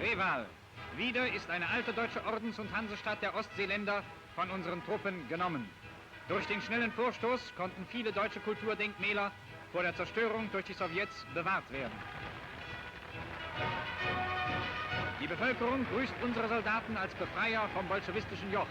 Reval. Wieder ist eine alte deutsche Ordens- und Hansestadt der Ostseeländer von unseren Truppen genommen. Durch den schnellen Vorstoß konnten viele deutsche Kulturdenkmäler vor der Zerstörung durch die Sowjets bewahrt werden. Die Bevölkerung grüßt unsere Soldaten als Befreier vom bolschewistischen Joch.